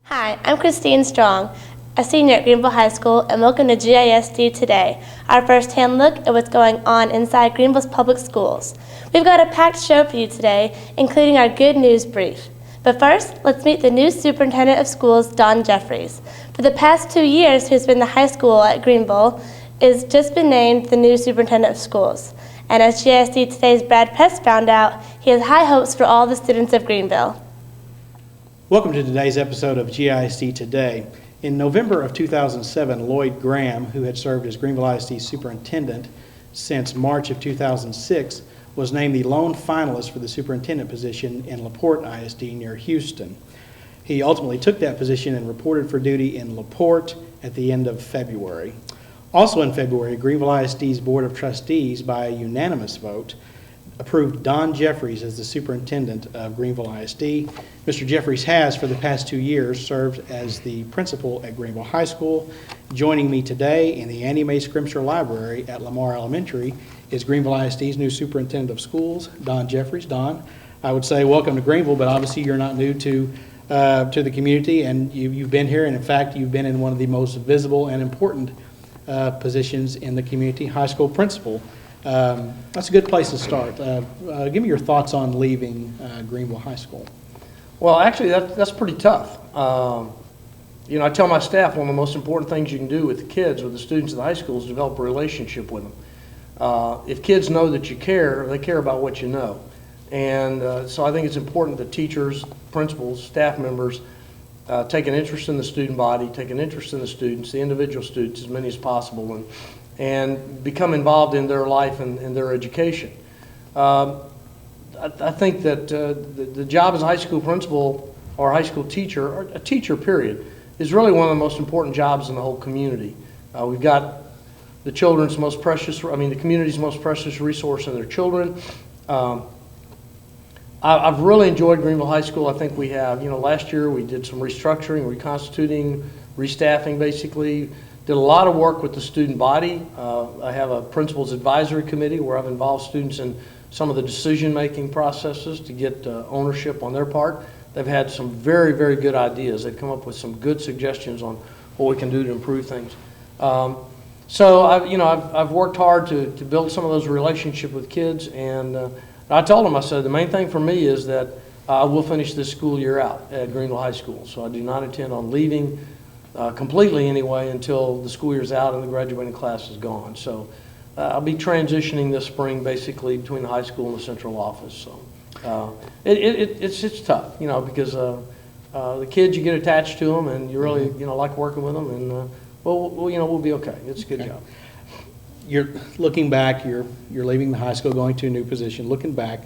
Hi, I'm Christine Strong, a senior at Greenville High School, and welcome to GISD Today, our first-hand look at what's going on inside Greenville's public schools. We've got a packed show for you today, including our good news brief. But first, let's meet the new Superintendent of Schools, Don Jeffries. For the past 2 years, who's been the high school at Greenville, has just been named the new Superintendent of Schools. And as GISD Today's Brad Pest found out, he has high hopes for all the students of Greenville. Welcome to today's episode of GISD Today. In November of 2007, Lloyd Graham, who had served as Greenville ISD Superintendent since March of 2006, was named the lone finalist for the superintendent position in LaPorte ISD near Houston. He ultimately took that position and reported for duty in LaPorte at the end of February. Also in February, Greenville ISD's Board of Trustees, by a unanimous vote, approved Don Jeffries as the superintendent of Greenville ISD. Mr. Jeffries has, for the past 2 years, served as the principal at Greenville High School. Joining me today in the Annie Mae Scrimsher Library at Lamar Elementary is Greenville ISD's new superintendent of schools, Don Jeffries. Don, I would say welcome to Greenville, but obviously you're not new to the community, and you've been here, and in fact you've been in one of the most visible and important positions in the community, high school principal. That's a good place to start. Give me your thoughts on leaving Greenville High School. Well, actually, that's pretty tough. You know, I tell my staff one of the most important things you can do with the kids, with the students in the high school, is develop a relationship with them. If kids know that you care, they care about what you know. And so I think it's important that teachers, principals, staff members take an interest in the student body, take an interest in the students, the individual students, as many as possible, and become involved in their life and their education. I think that the job as a high school principal or a high school teacher, or a teacher period, is really one of the most important jobs in the whole community. We've got the children's most precious, the community's most precious resource in their children. I've really enjoyed Greenville High School. I think we have, last year we did some restructuring, reconstituting, restaffing basically. Did a lot of work with the student body. I have a principal's advisory committee where I've involved students in some of the decision-making processes to get ownership on their part. They've had some very, very good ideas. They've come up with some good suggestions on what we can do to improve things. So I've worked hard to build some of those relationships with kids, and I told them, I said, the main thing for me is that I will finish this school year out at Greenville High School. So I do not intend on leaving completely anyway until the school year's out and the graduating class is gone. So I'll be transitioning this spring basically between the high school and the central office. So it's tough, because the kids, you get attached to them and you really like working with them, and we'll be okay. It's a good job. You're looking back. You're leaving the high school, going to a new position. Looking back,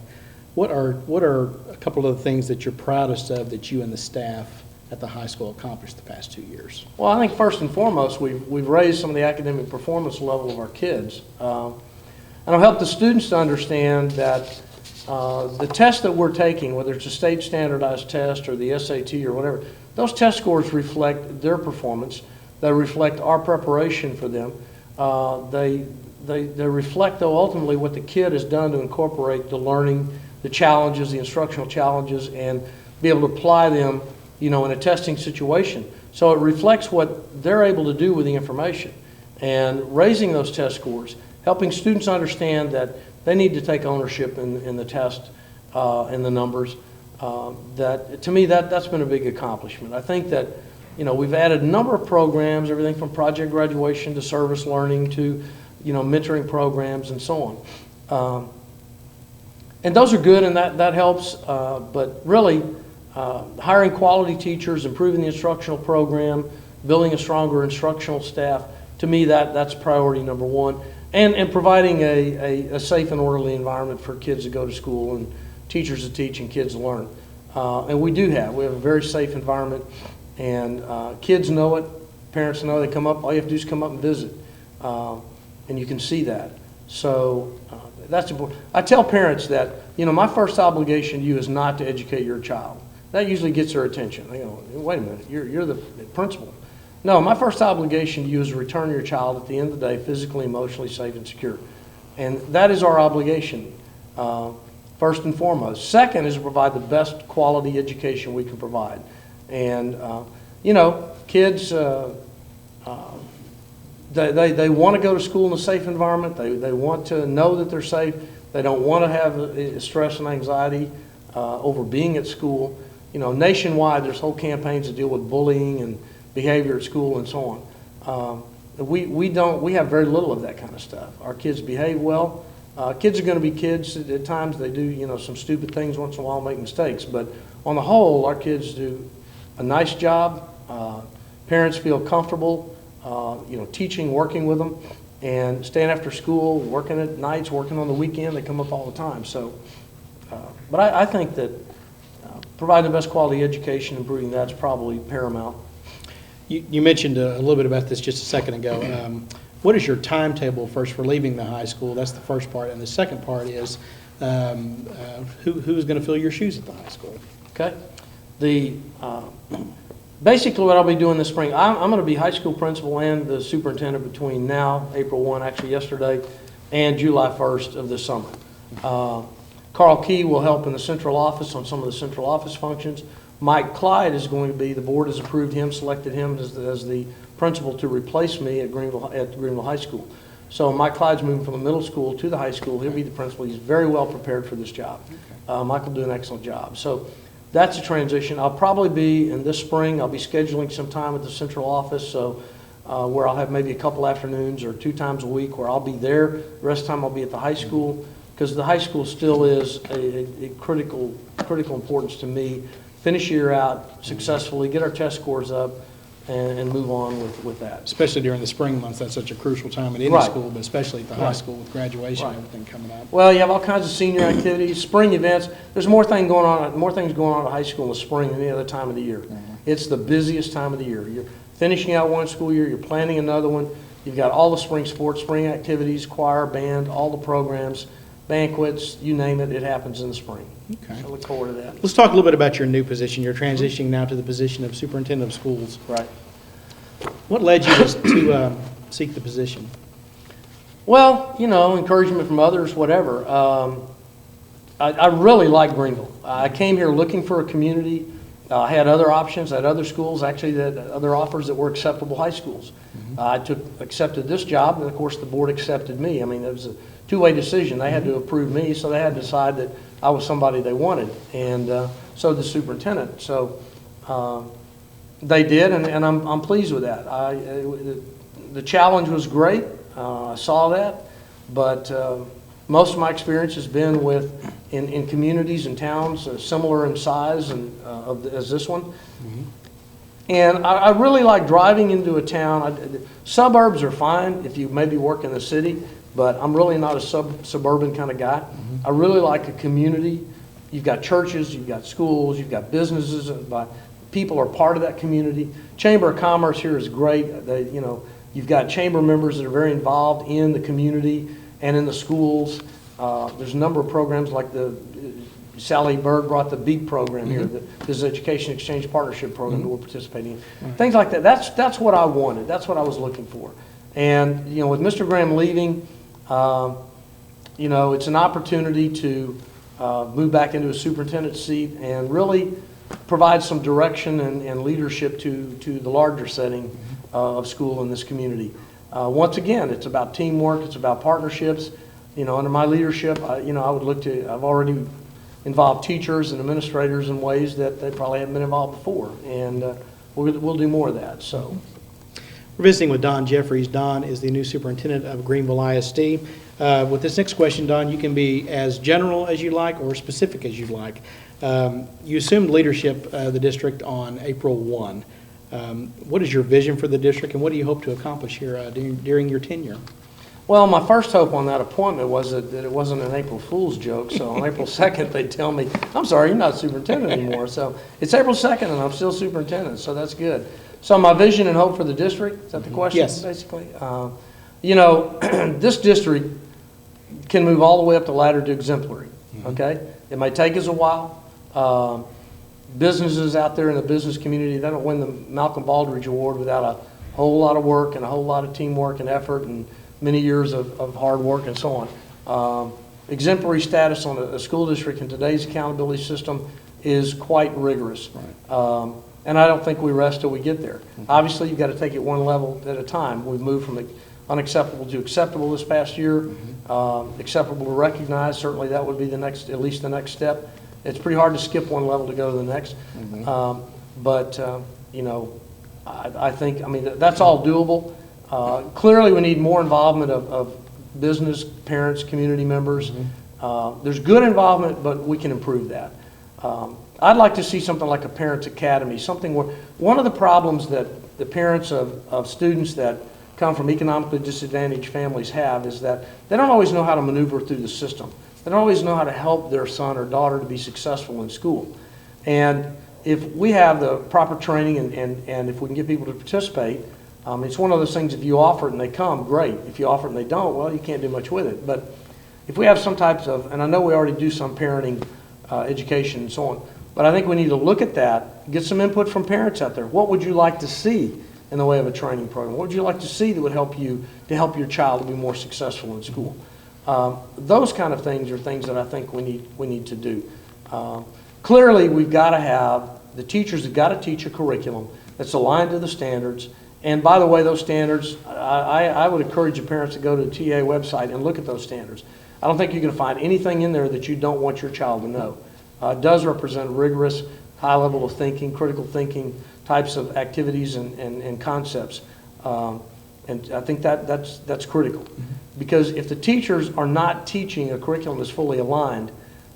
what are a couple of the things that you're proudest of that you and the staff at the high school accomplished the past 2 years? Well, I think first and foremost, we've raised some of the academic performance level of our kids. And I've helped the students to understand that the tests that we're taking, whether it's a state standardized test or the SAT or whatever, those test scores reflect their performance. They reflect our preparation for them. They reflect, though, ultimately what the kid has done to incorporate the learning, the challenges, the instructional challenges, and be able to apply them in a testing situation. So it reflects what they're able to do with the information. And raising those test scores, helping students understand that they need to take ownership in the test and the numbers, that to me that's been a big accomplishment. I think that we've added a number of programs, everything from project graduation to service learning to mentoring programs and so on. And those are good, and that helps, but really hiring quality teachers, improving the instructional program, building a stronger instructional staff, to me that's priority number one, and providing a safe and orderly environment for kids to go to school and teachers to teach and kids to learn. And we have a very safe environment, and kids know it, parents know. They come up, all you have to do is come up and visit, and you can see that. So that's important. I tell parents that my first obligation to you is not to educate your child. That usually gets their attention. They go, wait a minute, you're the principal. No, my first obligation to you is to return your child at the end of the day physically, emotionally safe and secure. And that is our obligation, first and foremost. Second is to provide the best quality education we can provide. And you know, kids, they want to go to school in a safe environment. They want to know that they're safe. They don't want to have stress and anxiety over being at school. You know, nationwide, there's whole campaigns to deal with bullying and behavior at school and so on. We have very little of that kind of stuff. Our kids behave well. Kids are going to be kids. At times they do, you know, some stupid things once in a while, make mistakes. But on the whole, our kids do a nice job. Parents feel comfortable, you know, teaching, working with them, and staying after school, working at nights, working on the weekend. They come up all the time. So, but I think that providing the best quality education, improving that's probably paramount. You mentioned a little bit about this just a second ago. What is your timetable first for leaving the high school? That's the first part. And the second part is who's going to fill your shoes at the high school? Okay. Basically what I'll be doing this spring, I'm going to be high school principal and the superintendent between now, April 1, actually yesterday, and July 1st of this summer. Carl Key will help in the central office on some of the central office functions. Mike Clyde is going to be, the board has approved him, selected him as the principal to replace me at Greenville High School. So Mike Clyde's moving from the middle school to the high school. He'll be the principal. He's very well prepared for this job. Mike will do an excellent job. So that's a transition. I'll probably be, in this spring, I'll be scheduling some time at the central office, so where I'll have maybe a couple afternoons or 2 times a week where I'll be there. The rest of the time I'll be at the high school, because the high school still is a critical importance to me. Finish the year out successfully, get our test scores up, and move on with that. Especially during the spring months, that's such a crucial time at any Right. school, but especially at the high school with graduation Right. and everything coming up. Well, you have all kinds of senior activities, spring events. There's more things going on at high school in the spring than any other time of the year. It's the busiest time of the year. You're finishing out one school year, you're planning another one. You've got all the spring sports, spring activities, choir, band, all the programs, banquets, you name it, it happens in the spring. Okay. So I look forward to that. Let's talk a little bit about your new position. You're transitioning now to the position of superintendent of schools. Right. What led you to seek the position? Well, you know, encouragement from others, whatever. I really like Greenville. I came here looking for a community. I had other options, I had other schools, actually, other offers that were acceptable high schools. I accepted this job, and of course the board accepted me. I mean, it was a two-way decision. They had to approve me, so they had to decide that I was somebody they wanted, and so the superintendent. So they did, and I'm pleased with that. The challenge was great. I saw that, but most of my experience has been in communities and towns similar in size as this one. And I really like driving into a town. Suburbs are fine if you maybe work in the city, but I'm really not a suburban kind of guy. I really like a community. You've got churches, you've got schools, you've got businesses, but people are part of that community. Chamber of Commerce here is great. You've got chamber members that are very involved in the community and in the schools. There's a number of programs like Sally Berg brought the BEAT program here, the Business Education Exchange Partnership program that we're participating in. Things like that. That's what I wanted. That's what I was looking for. And, you know, with Mr. Graham leaving, you know, it's an opportunity to move back into a superintendent seat and really provide some direction and leadership to the larger setting of school in this community. Once again, it's about teamwork, it's about partnerships. You know, under my leadership, I've already involved teachers and administrators in ways that they probably haven't been involved before, and we'll do more of that. So, we're visiting with Don Jeffries. Don is the new superintendent of Greenville ISD. With this next question, Don, you can be as general as you like or specific as you like. You assumed leadership of the district on April 1. What is your vision for the district, and what do you hope to accomplish here during your tenure? Well, my first hope on that appointment was that it wasn't an April Fool's joke. So on April 2nd, they tell me, I'm sorry, you're not superintendent anymore. So it's April 2nd, and I'm still superintendent, so that's good. So my vision and hope for the district, is that the question? Yes. Basically? You know, this district can move all the way up the ladder to exemplary, okay? It may take us a while. Businesses out there in the business community, they don't win the Malcolm Baldrige Award without a whole lot of work and a whole lot of teamwork and effort and many years of hard work and so on. Exemplary status on a school district in today's accountability system is quite rigorous. Right. And I don't think we rest till we get there. Obviously, you've got to take it one level at a time. We've moved from unacceptable to acceptable this past year. Acceptable to recognize, certainly that would be the next, at least the next step. It's pretty hard to skip one level to go to the next. You know, I think, I mean, that's all doable. Clearly, we need more involvement of business, parents, community members. There's good involvement, but we can improve that. I'd like to see something like a Parents Academy, something where one of the problems that the parents of students that come from economically disadvantaged families have is that they don't always know how to maneuver through the system. They don't always know how to help their son or daughter to be successful in school. And if we have the proper training and if we can get people to participate, it's one of those things, if you offer it and they come, great. If you offer it and they don't, well, you can't do much with it. But if we have some types of, and I know we already do some parenting education and so on, but I think we need to look at that, get some input from parents out there. What would you like to see in the way of a training program? What would you like to see that would help you to help your child to be more successful in school? Those kind of things are things that I think we need to do. Clearly, we've got to have, the teachers have got to teach a curriculum that's aligned to the standards. And by the way, those standards, I would encourage your parents to go to the TA website and look at those standards. I don't think you're going to find anything in there that you don't want your child to know. It does represent rigorous, high level of thinking, critical thinking types of activities and concepts. And I think that's critical. Because if the teachers are not teaching a curriculum that's fully aligned,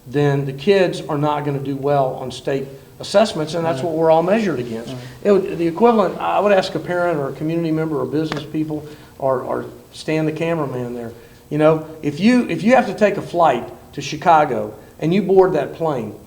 then the kids are not going to do well on state assessments, and that's what we're all measured against. The equivalent, I would ask a parent or a community member or business people or Stan the cameraman there, you know, if you have to take a flight to Chicago and you board that plane,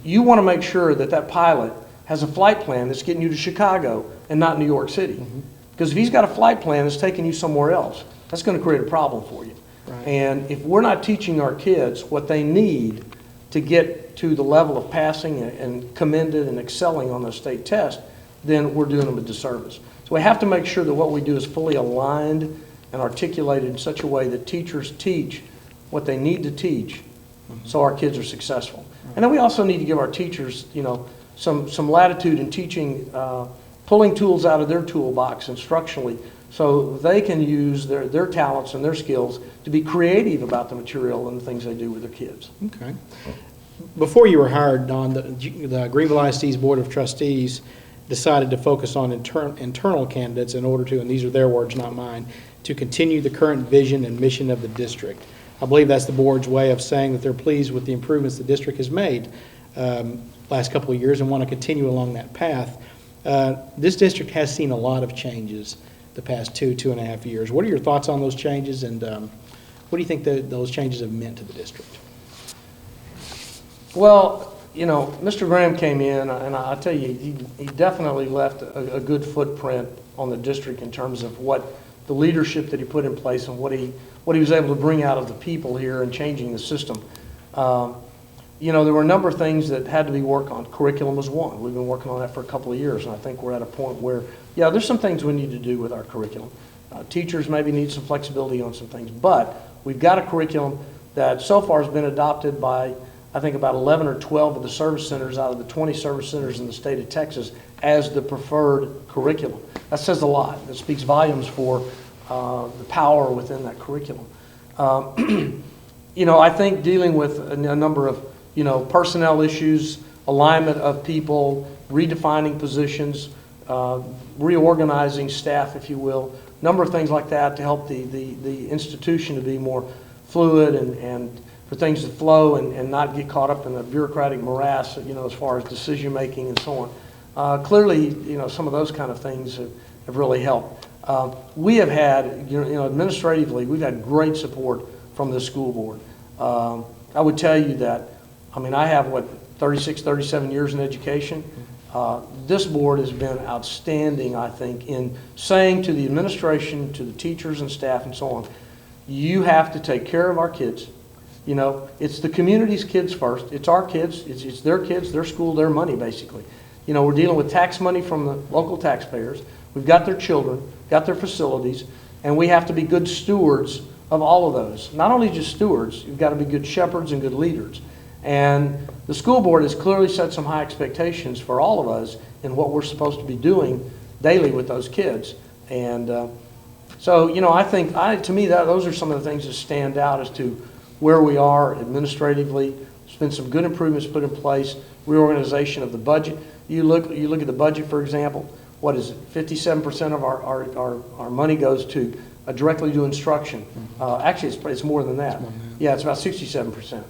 you want to make sure that that pilot has a flight plan that's getting you to Chicago and not New York City. Because if he's got a flight plan that's taking you somewhere else, that's going to create a problem for you. Right. And if we're not teaching our kids what they need to get to the level of passing and commended and excelling on the state test, then we're doing them a disservice. So we have to make sure that what we do is fully aligned and articulated in such a way that teachers teach what they need to teach so our kids are successful. And then we also need to give our teachers, you know, some latitude in teaching, pulling tools out of their toolbox instructionally so they can use their talents and their skills to be creative about the material and the things they do with their kids. Okay. Before you were hired, Don, the Greenville ISD's Board of Trustees decided to focus on internal candidates in order to, and these are their words, not mine, to continue the current vision and mission of the district. I believe that's the board's way of saying that they're pleased with the improvements the district has made last couple of years and want to continue along that path. This district has seen a lot of changes the past 2.5 years. What are your thoughts on those changes, and what do you think those changes have meant to the district? Well, you know, Mr. Graham came in, and I tell you, he definitely left a good footprint on the district in terms of what the leadership that he put in place and what he was able to bring out of the people here and changing the system. You know, there were a number of things that had to be worked on. Curriculum was one. We've been working on that for a couple of years, and I think we're at a point where, yeah, there's some things we need to do with our curriculum. Teachers maybe need some flexibility on some things, but we've got a curriculum that so far has been adopted by, I think, about 11 or 12 of the service centers out of the 20 service centers in the state of Texas as the preferred curriculum. That says a lot. That speaks volumes for the power within that curriculum. You know, I think dealing with a number of, you know, personnel issues, alignment of people, redefining positions, reorganizing staff, if you will, number of things like that to help the institution to be more fluid and for things to flow and not get caught up in the bureaucratic morass, you know, as far as decision making and so on. Clearly, you know, some of those kind of things have really helped. We have had, you know, administratively, we've had great support from the school board. I would tell you that, I mean, I have, 36, 37 years in education. This board has been outstanding, I think, in saying to the administration, to the teachers and staff and so on, you have to take care of our kids. You know, it's the community's kids first. It's our kids. It's their kids, their school, their money, basically. You know, we're dealing with tax money from the local taxpayers. We've got their children, got their facilities, and we have to be good stewards of all of those. Not only just stewards, you've got to be good shepherds and good leaders. And the school board has clearly set some high expectations for all of us in what we're supposed to be doing daily with those kids. And so, you know, I think, to me, those are some of the things that stand out as to where we are administratively. There's been some good improvements put in place, reorganization of the budget. You look at the budget, for example, what is it? 57% of our money goes to directly to instruction. Actually, it's more than that. Yeah, it's about 67%.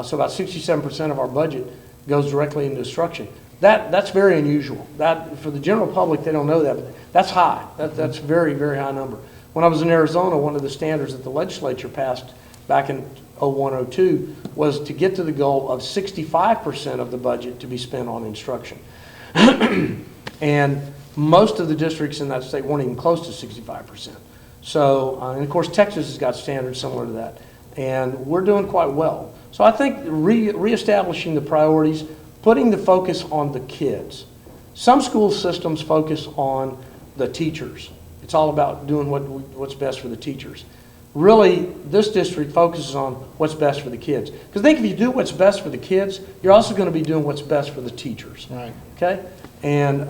So about 67% of our budget goes directly into instruction. That's very unusual. That, for the general public, they don't know that, but that's high. That's very, very high number. When I was in Arizona, one of the standards that the legislature passed back in 01, 02 was to get to the goal of 65% of the budget to be spent on instruction. And most of the districts in that state weren't even close to 65%. So, and of course, Texas has got standards similar to that. And we're doing quite well. So I think reestablishing the priorities, putting the focus on the kids. Some school systems focus on the teachers. It's all about doing what's best for the teachers. Really, this district focuses on what's best for the kids. Because I think if you do what's best for the kids, you're also going to be doing what's best for the teachers. Right. Okay? And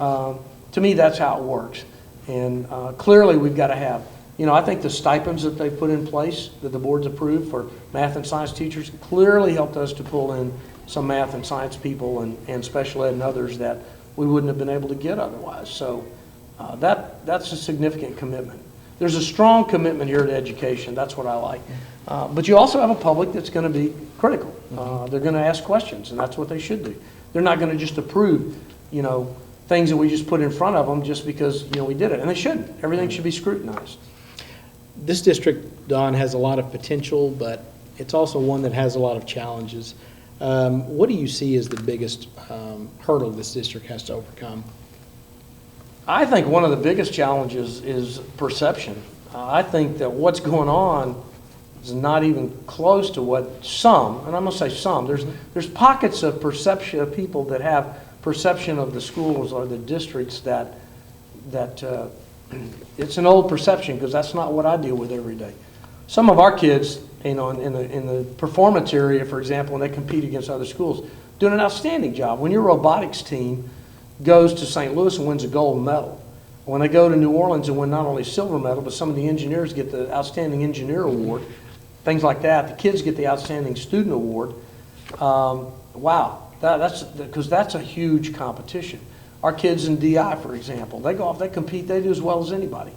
to me, that's how it works. And clearly, we've got to have, you know, I think the stipends that they put in place, that the board's approved for math and science teachers, clearly helped us to pull in some math and science people and special ed and others that we wouldn't have been able to get otherwise. So that's a significant commitment. There's a strong commitment here to education. That's what I like. But you also have a public that's going to be critical. They're going to ask questions, and that's what they should do. They're not going to just approve, you know, things that we just put in front of them just because, you know, we did it. And they shouldn't. Everything should be scrutinized. This district, Don, has a lot of potential, but it's also one that has a lot of challenges. What do you see as the biggest hurdle this district has to overcome? I think one of the biggest challenges is perception. I think that what's going on is not even close to what some, and I'm going to say some, there's pockets of perception of people that have perception of the schools or the districts that it's an old perception, because that's not what I deal with every day. Some of our kids, you know, in the performance area, for example, when they compete against other schools, doing an outstanding job. When your robotics team goes to St. Louis and wins a gold medal, when they go to New Orleans and win not only a silver medal, but some of the engineers get the Outstanding Engineer Award, things like that. The kids get the Outstanding Student Award. Wow, that's because that's a huge competition. Our kids in DI, for example, they go off, they compete, they do as well as anybody.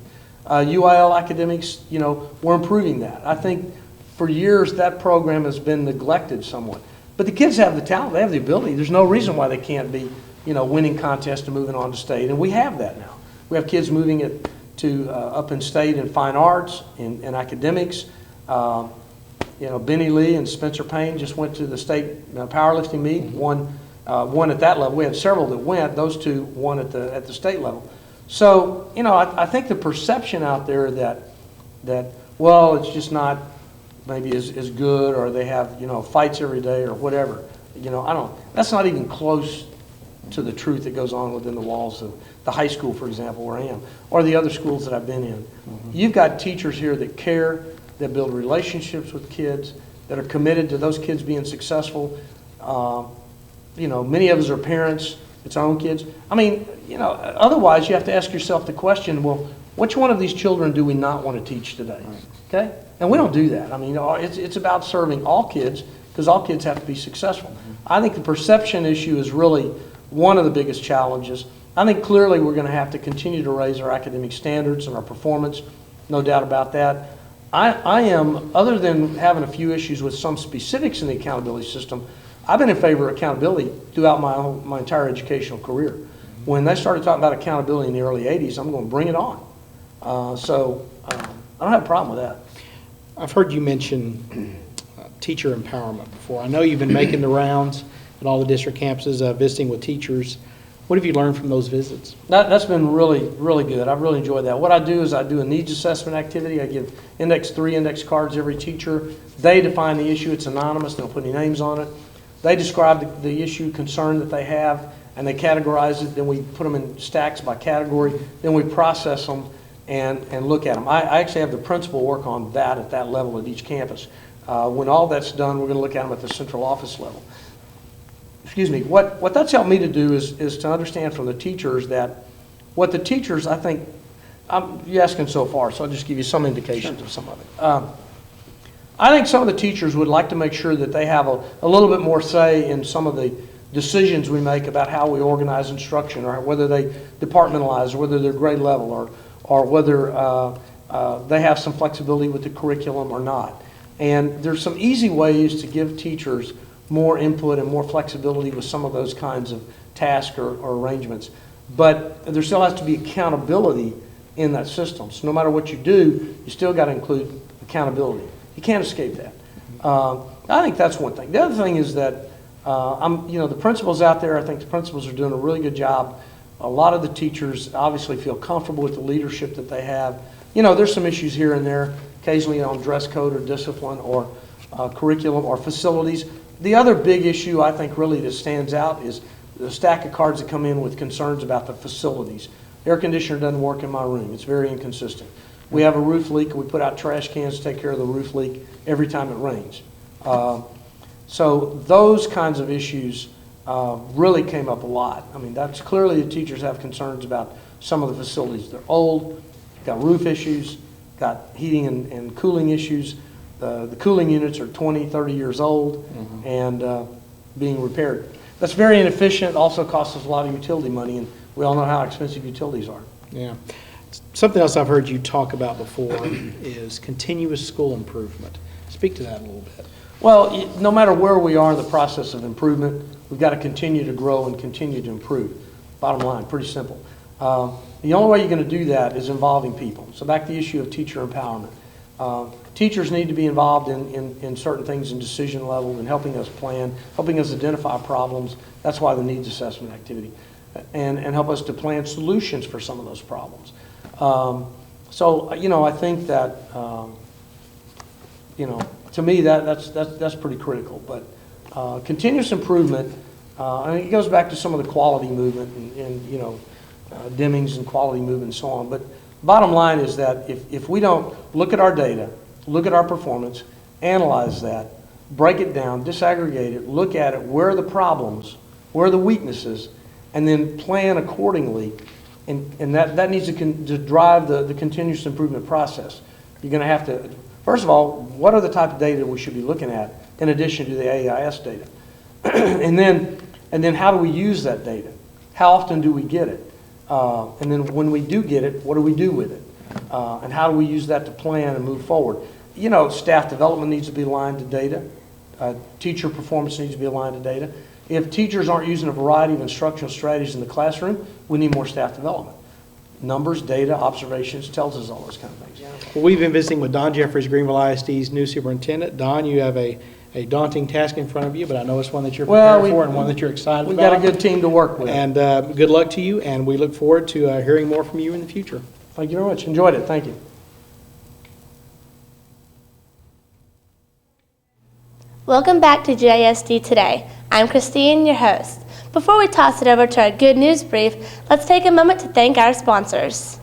UIL academics, you know, we're improving that. I think for years that program has been neglected somewhat. But the kids have the talent, they have the ability. There's no reason why they can't be, you know, winning contests and moving on to state. And we have that now. We have kids moving it to up in state in fine arts, in academics. You know, Benny Lee and Spencer Payne just went to the state powerlifting meet, won at that level. We had several that went. Those two won at the state level. So, you know, I think the perception out there that well, it's just not maybe as good, or they have, you know, fights every day or whatever. You know, that's not even close to the truth that goes on within the walls of the high school, for example, where I am, or the other schools that I've been in. You've got teachers here that care, that build relationships with kids, that are committed to those kids being successful. You know, many of us are parents, it's our own kids. I mean, you know, otherwise you have to ask yourself the question, well, which one of these children do we not want to teach today? Okay? And we don't do that. I mean, it's about serving all kids, because all kids have to be successful. I think the perception issue is really one of the biggest challenges. I think clearly we're going to have to continue to raise our academic standards and our performance, no doubt about that. I am, other than having a few issues with some specifics in the accountability system, I've been in favor of accountability throughout my entire educational career. When they started talking about accountability in the early 80s, I'm going to bring it on. So I don't have a problem with that. I've heard you mention teacher empowerment before. I know you've been making the rounds at all the district campuses, visiting with teachers. What have you learned from those visits? That's been really, really good. I've really enjoyed that. What I do is I do a needs assessment activity. I give 3 index cards to every teacher. They define the issue. It's anonymous. They don't put any names on it. They describe the issue, concern that they have, and they categorize it. Then we put them in stacks by category. Then we process them and look at them. I actually have the principal work on that at that level at each campus. When all that's done, we're going to look at them at the central office level. excuse me, what that's helped me to do is to understand from the teachers that what the teachers, I think, you're asking so far, so I'll just give you some indications of some of it. I think some of the teachers would like to make sure that they have a little bit more say in some of the decisions we make about how we organize instruction, or whether they departmentalize, or whether they're grade level, or whether they have some flexibility with the curriculum or not. And there's some easy ways to give teachers more input and more flexibility with some of those kinds of tasks or arrangements. But there still has to be accountability in that system. So no matter what you do, you still got to include accountability. You can't escape that. I think that's one thing. The other thing is that the principals out there, I think the principals are doing a really good job. A lot of the teachers obviously feel comfortable with the leadership that they have. There's some issues here and there, occasionally on dress code or discipline or curriculum or facilities. The other big issue I think really that stands out is the stack of cards that come in with concerns about the facilities. The air conditioner doesn't work in my room. It's very inconsistent. We have a roof leak, and we put out trash cans to take care of the roof leak every time it rains. So those kinds of issues really came up a lot. I mean, that's clearly the teachers have concerns about some of the facilities. They're old, got roof issues, got heating and cooling issues. The cooling units are 20, 30 years old and being repaired. That's very inefficient, also costs us a lot of utility money, and we all know how expensive utilities are. Yeah. Something else I've heard you talk about before is continuous school improvement. Speak to that a little bit. Well, no matter where we are in the process of improvement, we've got to continue to grow and continue to improve. Bottom line, pretty simple. The only way you're going to do that is involving people. So back to the issue of teacher empowerment. Teachers need to be involved in certain things in decision level and helping us plan, helping us identify problems. That's why the needs assessment activity. And help us to plan solutions for some of those problems. I think that, to me, that's pretty critical. But continuous improvement, it goes back to some of the quality movement and Demings and quality movement and so on. But bottom line is that if we don't look at our data, look at our performance, analyze that, break it down, disaggregate it, look at it, where are the problems, where are the weaknesses, and then plan accordingly, and that needs to drive the continuous improvement process. You're going to have to, first of all, what are the type of data we should be looking at in addition to the AIS data? and then how do we use that data? How often do we get it? And then when we do get it, what do we do with it? And how do we use that to plan and move forward? Staff development needs to be aligned to data. Teacher performance needs to be aligned to data. If teachers aren't using a variety of instructional strategies in the classroom, we need more staff development. Numbers, data, observations tells us all those kind of things. Well, we've been visiting with Don Jeffries, Greenville ISD's new superintendent. Don, you have a daunting task in front of you, but I know it's one that you're prepared for and one that you're excited about. We've got a good team to work with. And good luck to you, and we look forward to hearing more from you in the future. Thank you very much. Enjoyed it. Thank you. Welcome back to GISD Today. I'm Christine, your host. Before we toss it over to our good news brief, let's take a moment to thank our sponsors.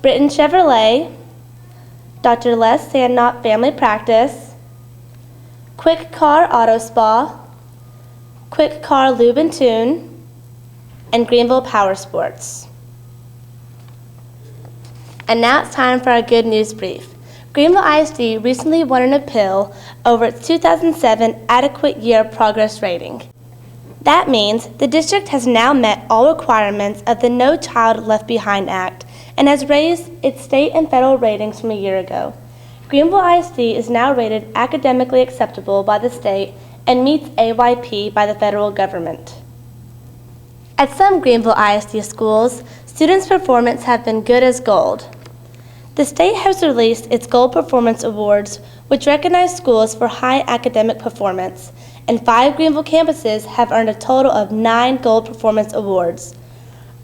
Britton Chevrolet, Dr. Les Sandnot Family Practice, Quick Car Auto Spa, Quick Car Lube and Tune, and Greenville Power Sports. And now it's time for our good news brief. Greenville ISD recently won an appeal over its 2007 Adequate Year Progress Rating. That means the district has now met all requirements of the No Child Left Behind Act and has raised its state and federal ratings from a year ago. Greenville ISD is now rated academically acceptable by the state and meets AYP by the federal government. At some Greenville ISD schools, students' performance have been good as gold. The state has released its Gold Performance Awards, which recognize schools for high academic performance, and 5 Greenville campuses have earned a total of 9 Gold Performance Awards.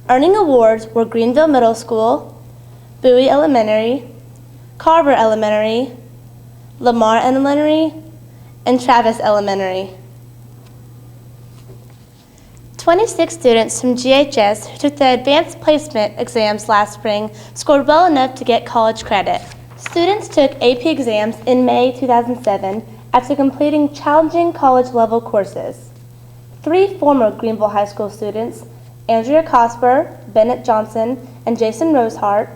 Earning awards were Greenville Middle School, Bowie Elementary, Carver Elementary, Lamar Elementary, and Travis Elementary. 26 students from GHS who took the advanced placement exams last spring scored well enough to get college credit. Students took AP exams in May 2007 after completing challenging college-level courses. 3 former Greenville High School students, Andrea Cosper, Bennett Johnson, and Jason Rosehart,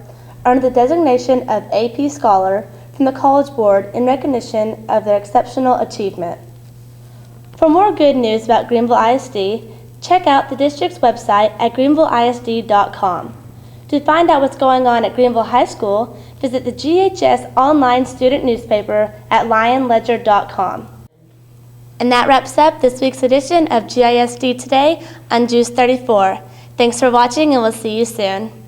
earned the designation of AP Scholar from the College Board in recognition of their exceptional achievement. For more good news about Greenville ISD, check out the district's website at greenvillisd.com. To find out what's going on at Greenville High School, visit the GHS online student newspaper at lionledger.com. And that wraps up this week's edition of GISD Today on Juice 34. Thanks for watching, and we'll see you soon.